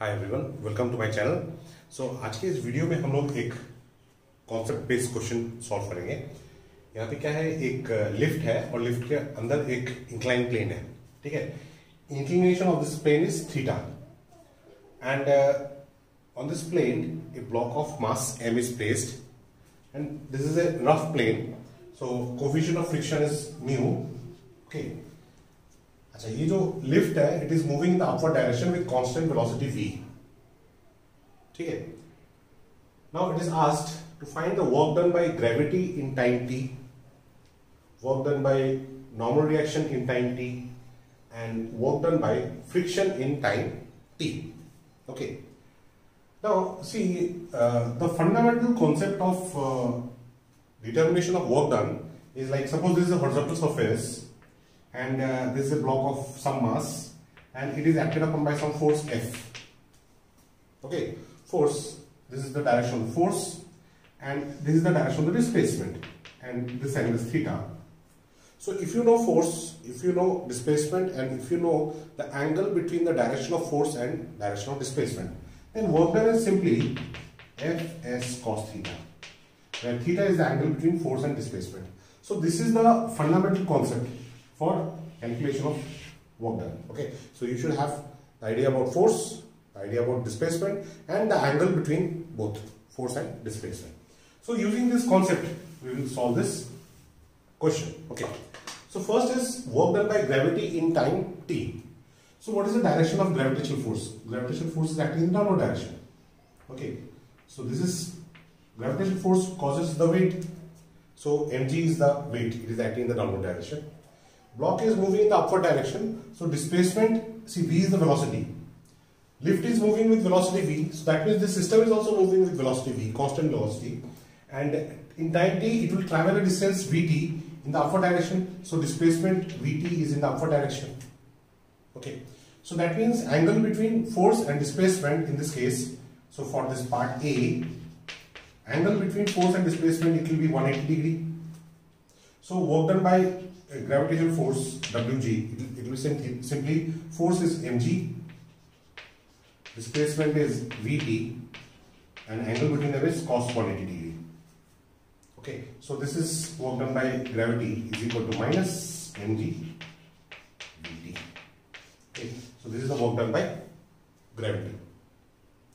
Hi everyone, welcome to my channel. So आज के इस वीडियो में हम लोग एक कॉन्सेप्ट बेस्ड क्वेश्चन सॉल्व करेंगे। यहाँ पे क्या है, एक लिफ्ट है और लिफ्ट के अंदर एक इंक्लाइन प्लेन है। ठीक है, inclination of this plane is theta and on this plane a block of mass m is placed and this is a rough plane, so coefficient of friction is mu. Okay, अच्छा, ये जो lift है it is moving in the upward direction with constant velocity v। ठीक है, now it is asked to find the work done by gravity in time t, work done by normal reaction in time t and work done by friction in time t. Okay, now see the fundamental concept of determination of work done is like, suppose this is a horizontal surface and this is a block of some mass and it is acted upon by some force F. Okay, force, this is the direction of the force and this is the direction of the displacement and this angle is theta. So if you know force, if you know displacement and if you know the angle between the direction of force and direction of displacement, then work done is simply Fs cos theta, where theta is the angle between force and displacement. So this is the fundamental concept for calculation of work done. Okay, so you should have the idea about force, the idea about displacement and the angle between both force and displacement. So using this concept we will solve this question. Okay, so first is work done by gravity in time t. So what is the direction of gravitational force? Gravitational force is acting in downward direction. Okay, so this is gravitational force causes the weight, so mg is the weight, it is acting in the downward direction. Block is moving in the upward direction, so displacement, see, v is the velocity. Lift is moving with velocity v, so that means the system is also moving with velocity v, constant velocity, and in time t it will travel a distance vt in the upward direction, so displacement vt is in the upward direction. Okay, so that means angle between force and displacement in this case, so for this part A, angle between force and displacement it will be 180 degree. So work done by gravitational force Wg, it will be simply force is mg, displacement is vt and angle between them is cos 180 degree. Okay, so this is work done by gravity is equal to minus mg vt. Okay, so this is the work done by gravity.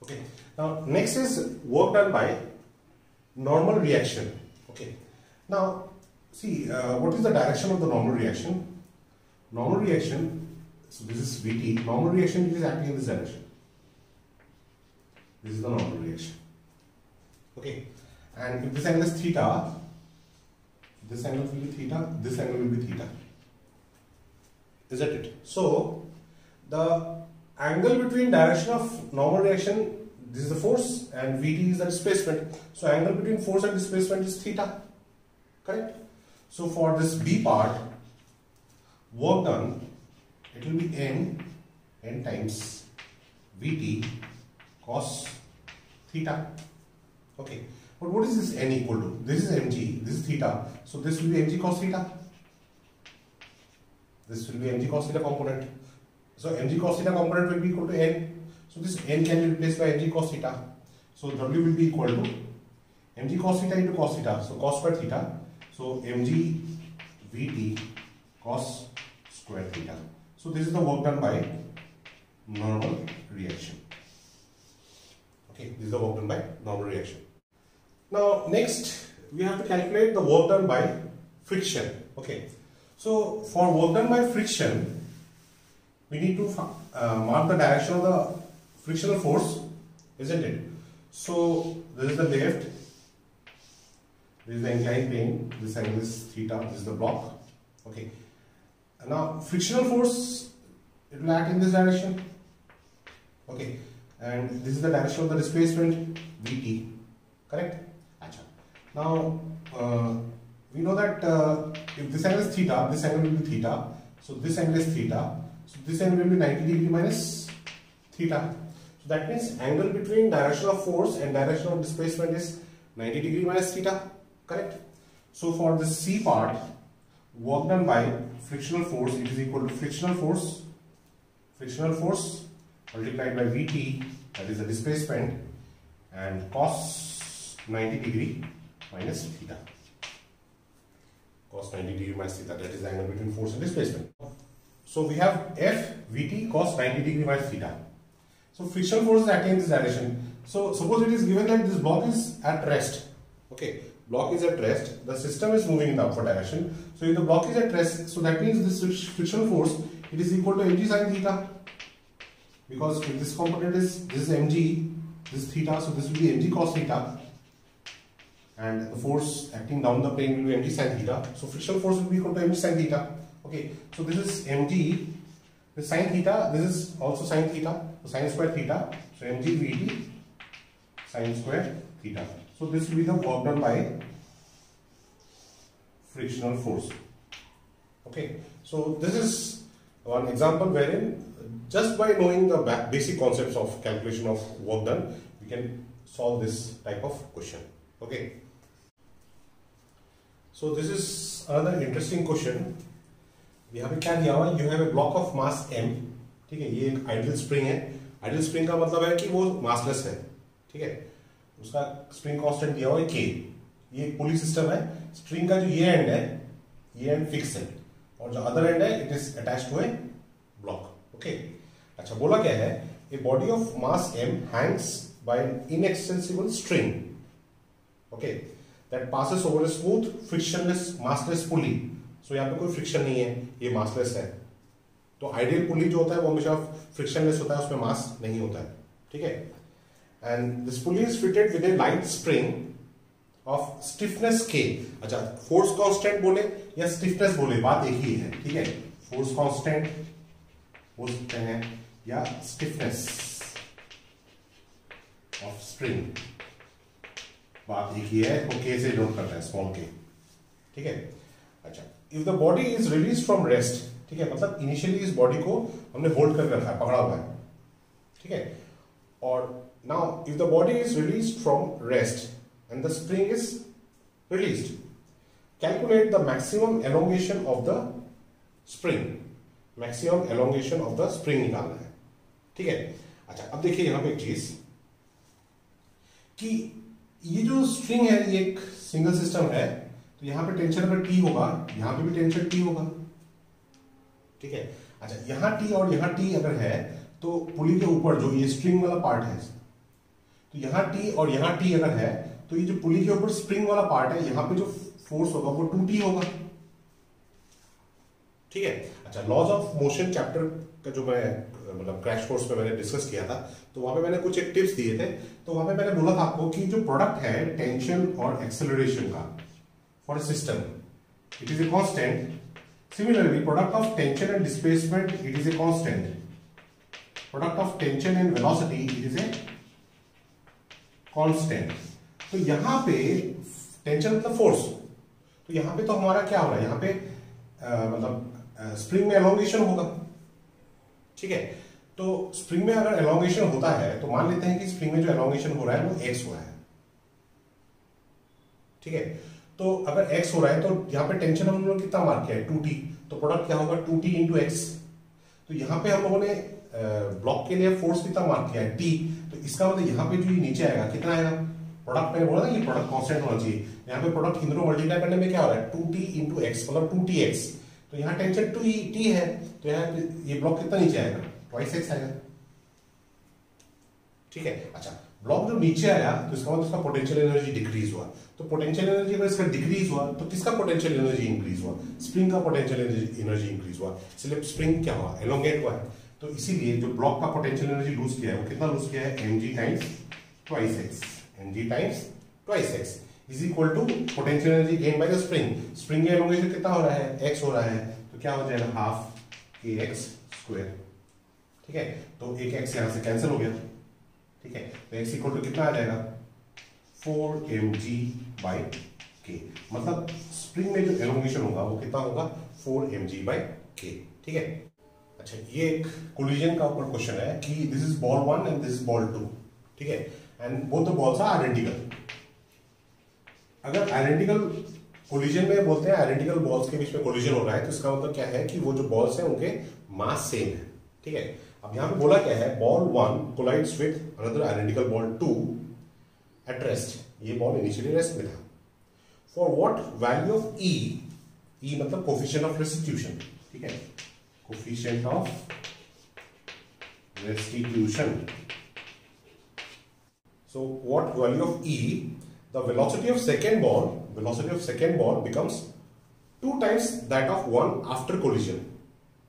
Okay, now next is work done by normal reaction. Okay, now see, what is the direction of the normal reaction? Normal reaction, so this is Vt, normal reaction is acting in this direction. This is the normal reaction. Okay, and if this angle is theta, this angle will be theta, this angle will be theta. Isn't it? So the angle between direction of normal reaction, this is the force and Vt is the displacement. So angle between force and displacement is theta. Correct? So for this B part, work done, it will be n times Vt cos theta. Okay, but what is this n equal to? This is mg, this is theta, so this will be mg cos theta. This will be mg cos theta component. So mg cos theta component will be equal to n. So this n can be replaced by mg cos theta. So W will be equal to mg cos theta into cos theta. So cos square theta. So mg vt cos square theta. So this is the work done by normal reaction. Okay, this is the work done by normal reaction. Now next we have to calculate the work done by friction. Okay, so for work done by friction, we need to mark the direction of the frictional force, isn't it? So this is the lift, this is the inclined plane, this angle is theta, this is the block. Okay, and now frictional force, it will act in this direction. Okay, and this is the direction of the displacement vt. Correct? Achha. Now we know that if this angle is theta, this angle will be theta, so this angle is theta, so this angle will be 90 degree minus theta. So that means angle between direction of force and direction of displacement is 90 degree minus theta. Correct? So for the C part, work done by frictional force, it is equal to frictional force multiplied by Vt, that is the displacement, and cos 90 degree minus theta. Cos 90 degree minus theta, that is the angle between force and displacement. So we have F Vt cos 90 degree minus theta. So frictional force is acting in this direction. So suppose it is given that this block is at rest. Okay, block is at rest. The system is moving in the upward direction. So if the block is at rest, so that means this frictional force, it is equal to mg sin theta. Because if this component is, this is mg, this is theta, so this will be mg cos theta. And the force acting down the plane will be mg sin theta. So frictional force will be equal to mg sin theta. Okay, so this is mg, this sin theta, this is also sin theta, so sin square theta. So mg Vt sin square theta. So this will be the work done by frictional force. Okay, so this is one example wherein just by knowing the basic concepts of calculation of work done, we can solve this type of question. Okay, so this is another interesting question. यहाँ पे क्या दिया हुआ है, you have a block of mass m, ठीक है, ये एक आइडियल स्प्रिंग है. आइडियल स्प्रिंग का मतलब है कि वो मासलेस है, ठीक है, उसका स्प्रिंग कांस्टेंट दिया हुआ है k. ये एक पुली सिस्टम है. स्प्रिंग का जो ये एंड है, ये एंड फिक्स है, और जो अदर एंड है it is attached to a block. Okay, अच्छा बोला क्या है, a body of mass m hangs by an inaccessible string, okay, that passes over a smooth frictionless massless pulley. So यहाँ पे कोई फ्रिक्शन नहीं है, ये मासलेस है. तो आइडियल पुली जो होता है वो हमेशा फ्रिक्शनलेस होता है, उसमें मास नहीं होता है, ठीक है. And this pulley is fitted with A light spring of stiffness k. अच्छा, फोर्स कांस्टेंट बोले या स्टिफनेस बोले, बात एक ही है, ठीक है. फोर्स कांस्टेंट बोल सकते हैं या स्टिफनेस ऑफ स्प्रिंग, बात एक ही है. तो k से नोट करना है, स्मॉल k, ठीक है. अच्छा, if the body is release from rest, ठीक है, मतलब इनिशियली इस बॉडी को हमने होल्ड कर रखा है, पकड़ा हुआ है, ठीक है. और now if the body is release from rest and the spring is released, calculate the maximum elongation of the spring. Maximum elongation of the spring निकालना है, ठीक है. अच्छा, अब देखिए यहां पे एक चीज कि ये जो स्ट्रिंग है ये एक सिंगल सिस्टम है, तो यहां पे टेंशन अगर T होगा, यहां पे भी टेंशन T होगा, ठीक है. अच्छा, यहां T और यहां T अगर है तो पुली के ऊपर जो ये स्ट्रिंग वाला पार्ट है, तो यहां T और यहां T अगर है तो ये जो पुली के ऊपर स्प्रिंग वाला पार्ट है, यहां पे जो फोर्स होगा वो 2T होगा, ठीक है. अच्छा, लॉज ऑफ मोशन चैप्टर का जो मैं मतलब क्रैश कोर्स में मैंने डिस्कस किया था, तो वहां पे मैंने कुछ एक टिप्स दिए थे. तो वहां पे मैंने बोला था आपको कि जो प्रोडक्ट है टेंशन और एक्सेलरेशन का for a system, it is a constant. Similarly, product of tension and displacement, it is a constant. Product of tension and velocity, it is a constant. तो यहां पे टेंशन मतलब फोर्स, तो यहां पे तो हमारा क्या हो रहा है, यहां पे मतलब स्प्रिंग में एलोंगेशन होगा, ठीक है. तो स्प्रिंग में अगर एलोंगेशन होता है तो मान लेते हैं कि स्प्रिंग में जो एलोंगेशन हो रहा है वो x हो रहा है, ठीक है. तो अगर x हो रहा है तो यहाँ पे टेंशन हम लोगों ने कितना मार्क किया है, 2T. तो प्रोडक्ट क्या होगा, 2T इंटू एक्स. तो यहाँ पे हम लोगों ने ब्लॉक के लिए फोर्स कितना मार्क किया है, T. तो इसका मतलब यहाँ पे जो नीचे आएगा कितना आएगा, प्रोडक्ट मैंने बोला ना ये प्रोडक्ट कांस्टेंट होना चाहिए. यहाँ पे प्रोडक्ट इन दोनों मल्टीप्लाई करने में क्या हो रहा है, 2T इंटू एक्स, मतलब 2TX. तो यहाँ टेंशन 2T है, तो यहाँ ये ब्लॉक कितना नीचे आएगा, ट्वाइस x आएगा, ठीक है. अच्छा, ब्लॉक जो नीचे आया तो इसका मतलब इसका पोटेंशियल एनर्जी डिक्रीज हुआ. तो पोटेंशियल एनर्जी अगर इसका डिक्रीज हुआ तो किसका पोटेंशियल एनर्जी इंक्रीज हुआ, स्प्रिंग का पोटेंशियल एनर्जी इंक्रीज हुआ. इसलिए स्प्रिंग क्या हुआ, एलोंगेट हुआ है. तो इसीलिए जो ब्लॉक का पोटेंशियल एनर्जी लूज किया है वो कितना लूज किया है, mg times twice x. mg times twice x is equal to potential energy gain by the spring. Spring का एलोंगेशन कितना हो रहा है, x हो रहा है, तो क्या हो जाएगा, हाफ kx स्क्वायर, ठीक है. तो एक x यहां से कैंसिल हो गया, ठीक है. तो x इक्वल टू कितना आ जाएगा, 4mg बाई k. मतलब स्प्रिंग में जो एलोंगेशन होगा वो कितना होगा, 4mg बाई k, ठीक है. अच्छा, ये एक कोलिजन का ऊपर क्वेश्चन है कि this is ball 1 and this is ball 2, ठीक है. And both the balls are identical. अगर आइडेंटिकल कोलिजन में बोलते हैं आइडेंटिकल बॉल्स के बीच में कोलिजन हो रहा है, तो इसका मतलब क्या है कि वो जो बॉल्स हैं उनके मास सेम है, ठीक है. अब यहां पे बोला क्या है, ball 1 collides with another identical ball 2 at rest. ये बॉल इनिशियली रेस्ट में था। For what value of e, e मतलब कोफिशिएंट ऑफ रेस्टिट्यूशन, ठीक है, coefficient of restitution. So what value of e, the velocity of second ball becomes 2 times that of one after collision.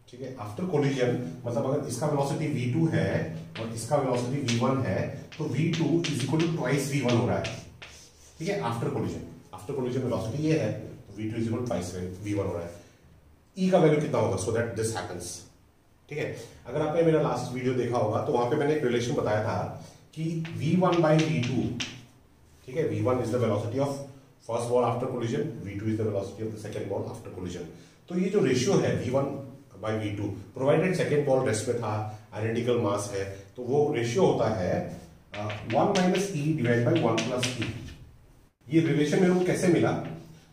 ठीक है, after collision मतलब अगर इसका velocity v2 है और इसका वेलोसिटी v1 है तो v2 is equal to twice v1 हो रहा है। ठीक है, आफ्टर कोलिजन वेलोसिटी ये है तो v2 is equal to twice v1 हो रहा है। e का वैल्यू कितना होगा सो दैट दिस हैपेंस। ठीक है, अगर आपने मेरा लास्ट वीडियो देखा होगा तो वहां पे मैंने एक रिलेशन बताया था कि v1 by v2, ठीक है, v1 is the velocity of first ball after collision, v2 is the velocity of the second ball after collision. तो ये जो रेशियो है v1 by v2, provided second ball rest में था, आइडेंटिकल मास है, तो वो रेशियो होता है 1 minus e divide by 1 plus e। ये रिलेशन मेरे को कैसे मिला,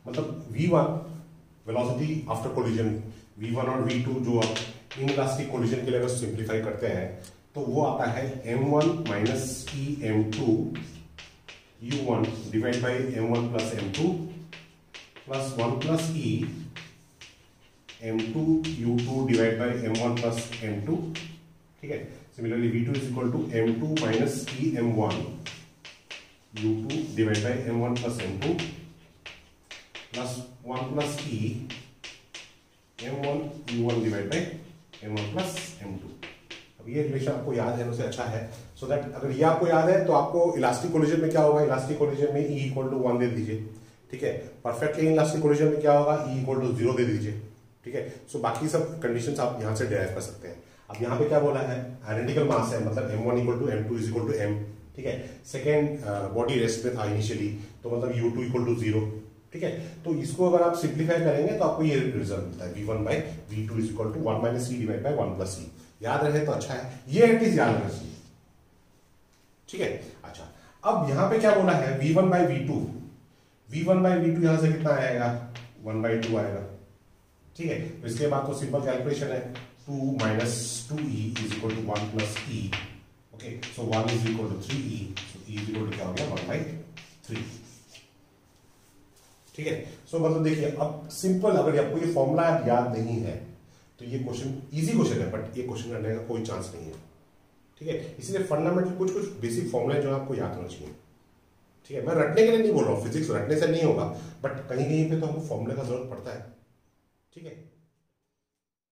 मतलब v1 velocity after collision, v1 और v2 जो आप इनइलास्टिक कोलिजन के लिए अगर सिंप्लीफाई करते हैं तो वो आता है m1 minus e m2 u1 divide by m1 plus m2 plus 1 plus e m2 u2 divide by m1 plus m2। ठीक है, similarly v2 is equal to m2 minus e m1 u2 divide by m1 plus m2 plus 1 plus e m1 u1 divide by m1 plus m2। अब ये relation आपको याद है, उसे अच्छा है, सो दैट अगर ये आपको याद है तो आपको इलास्टिक कोलिजन में क्या होगा, इलास्टिक कोलिजन में e इक्वल टू 1 दे दीजिए। ठीक है, परफेक्टली इलास्टिक कोलिजन में क्या होगा, e इक्वल टू 0 दे दीजिए। ठीक है, सो बाकी सब कंडीशंस आप यहां से डिराइव कर सकते हैं। अब यहां पे क्या बोला है, आइडेंटिकल मास है, मतलब m1 equal to m2 is equal to m। ठीक है, सेकेंड बॉडी रेस्ट में था इनिशियली, तो मतलब u2 इक्वल टू 0। ठीक है, तो इसको अगर आप सिंप्लीफाई करेंगे तो आपको ये रिजल्ट मिलता है v1 by v2 is equal to 1 minus e divide by 1 plus e। याद रहे तो अच्छा है, ये एटलीस्ट याद रखना चाहिए। ठीक है, अच्छा अब यहां पे क्या बोला है, v1 by v2, v1 by v2 यहां से कितना आएगा, 1 बाई 2 आएगा। ठीक है, तो इसके बाद तो सिंपल कैलकुलेशन है, 2 minus 2e is equal to 1 plus e। Okay, so 1 is equal to 3e, so e is equal to क्या हो गया, 1 बाई 3। ठीक है, सो मतलब देखिए अब सिंपल, अगर आपको ये फॉर्मूला याद नहीं है तो ये क्वेश्चन इजी क्वेश्चन है, बट ये क्वेश्चन करने का कोई चांस नहीं है। ठीक है, इसलिए फंडामेंटल कुछ बेसिक फॉर्मूले जो आपको याद होना चाहिए। ठीक है, मैं रटने के लिए नहीं बोल रहा हूँ, फिजिक्स रटने से नहीं होगा, बट कहीं कहीं पे तो हमको फॉर्मूले का जरूरत पड़ता है। ठीक है।